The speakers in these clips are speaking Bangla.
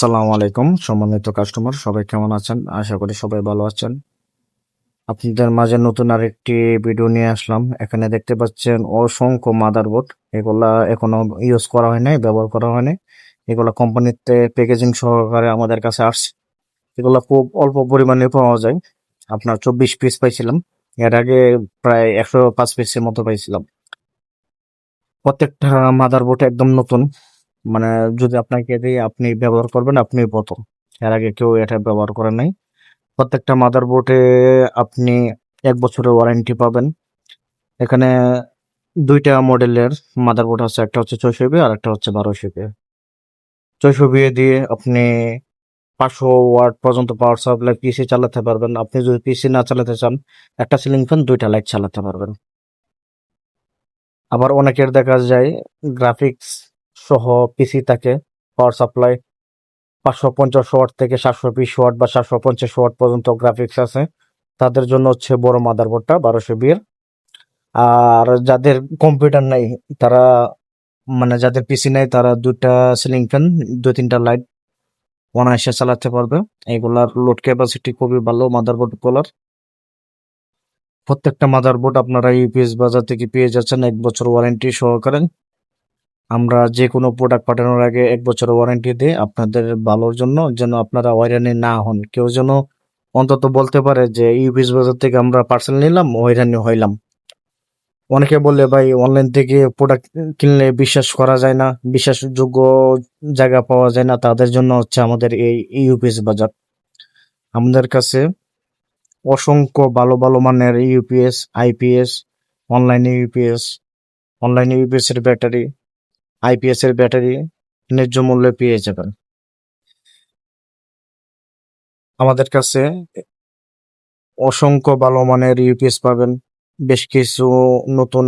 আসসালামু আলাইকুম সম্মানিত কাস্টমার, সবাই কেমন আছেন? আশা করি সবাই ভালো আছেন। আপনাদের মাঝে নতুন আরেকটি ভিডিও নিয়ে আসলাম। এখানে দেখতে পাচ্ছেন অসংখ্য মাদারবোর্ড। এগুলা এখনো ইউজ করা হয় নাই, ব্যবহার করা হয় নাই। এগুলা কোম্পানিতে প্যাকেজিং সহকারে আমাদের কাছে আসছে। এগুলা খুব অল্প পরিমাণে পাওয়া যায়। আপনার 24 পিস পাইছিলাম। এর আগে প্রায় 105 পিসের মতো পাইছিলাম। প্রত্যেকটা মাদারবোর্ড একদম নতুন। মানে যদি আপনাকে দিয়ে আপনি ব্যবহার করবেন, আপনি প্রথম। এর আগে কেউ এটা ব্যবহার করে নাই। প্রত্যেকটা মাদারবোর্ডে আপনি 1 বছরের ওয়ারেন্টি পাবেন। এখানে দুইটা মডেলের মাদারবোর্ড আছে, একটা হচ্ছে 64 আর একটা হচ্ছে 1200। 64 দিয়ে আপনি 500 ওয়াট পর্যন্ত পাওয়ার সাপ্লাই পিসি চালাতে পারবেন। আপনি যদি পিসি না চালাতে চান, একটা সিলিং ফ্যান, দুইটা লাইট চালাতে পারবেন। আবার অনেকের দেখা যায় গ্রাফিক্স সহ পিসি থাকে, পাওয়ার সাপ্লাই 550 ওয়াট থেকে 720 ওয়াট বা 750 ওয়াট পর্যন্ত গ্রাফিক্স আছে। তাদের জন্য হচ্ছে বড় মাদারবোর্ডটা 1220। আর যাদের কম্পিউটার নাই, তারা মানে যাদের পিসি নাই, তারা দুটা সিলিং ফ্যান, 2-3টা লাইট অনায়াসে চালাতে পারবে। এগুলার লোড ক্যাপাসিটি খুবই ভালো মাদারবোর্ড গুলার। প্রত্যেকটা মাদারবোর্ড আপনারা ইউপিএস বাজার থেকে পেয়ে যাচ্ছেন 1 বছর ওয়ারেন্টি সহকারে। আমরা যে কোনো প্রোডাক্ট পাঠানোর আগে 1 বছর ওয়ারেন্টি দিই আপনাদের ভালোর জন্য, যেন আপনারা হয়রানি না হন। কেউ যেন অন্তত বলতে পারে যে ইউপিএস বাজার থেকে আমরা পার্সেল নিলাম, হয়রানি হইলাম। অনেকে বলে ভাই অনলাইন থেকে প্রোডাক্ট কিনলে বিশ্বাস করা যায় না, বিশ্বাসযোগ্য জায়গা পাওয়া যায় না। তাদের জন্য হচ্ছে আমাদের এই ইউপিএস বাজার। আমাদের কাছে অসংখ্য ভালো ভালো মানের ইউপিএস, আইপিএস, অনলাইনে ইউপিএস এর ব্যাটারি, আইপিএস এর ব্যাটারি ন্যায্য মূল্যে পেয়ে যাবেন আমাদের কাছে। অসংখ্য ভালো মানের ইউপিএস পাবেন। বেশ কিছু নতুন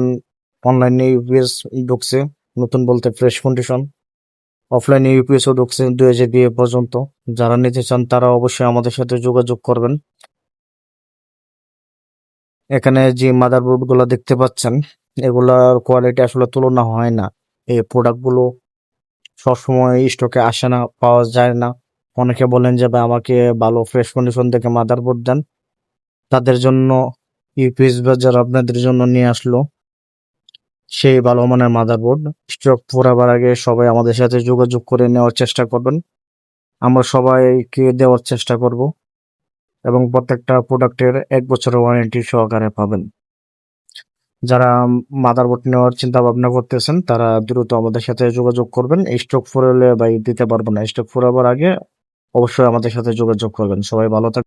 অনলাইনে ইউপিএস ঢুকছে, নতুন বলতে ফ্রেশ কন্ডিশন। অফলাইনে ইউপিএসও ঢুকছে 2000 দিয়ে পর্যন্ত। যারা নিতে চান তারা অবশ্যই আমাদের সাথে যোগাযোগ করবেন। এখানে যে মাদারবোর্ড গুলো দেখতে পাচ্ছেন, এগুলার কোয়ালিটি আসলে তুলনা হয় না। এই প্রোডাক্ট গুলো সবসময় স্টকে আসে না, পাওয়া যায় না। অনেকে বলেন যে ভাই আমাকে ভালো ফ্রেশ কন্ডিশন দেখে মাদারবোর্ড দেন। তাদের জন্য ইউপিএস বাজার আপনাদের জন্য নিয়ে আসলো সেই ভালো মানের মাদারবোর্ড। স্টক ফুরাবার আগে সবাই আমাদের সাথে যোগাযোগ করে নেওয়ার চেষ্টা করবেন। আমরা সবাইকে দেওয়ার চেষ্টা করব এবং প্রত্যেকটা প্রোডাক্টের 1 বছরের ওয়ারেন্টি সহকারে পাবেন। যারা মাদারবোর্ড নেওয়ার চিন্তা ভাবনা করতেছেন, তারা দ্রুত আমাদের সাথে যোগাযোগ করবেন। স্টক ফুরালে ভাই দিতে পারবো না। স্টক ফুরাবার আগে অবশ্যই আমাদের সাথে যোগাযোগ করবেন। সবাই ভালো থাকবেন।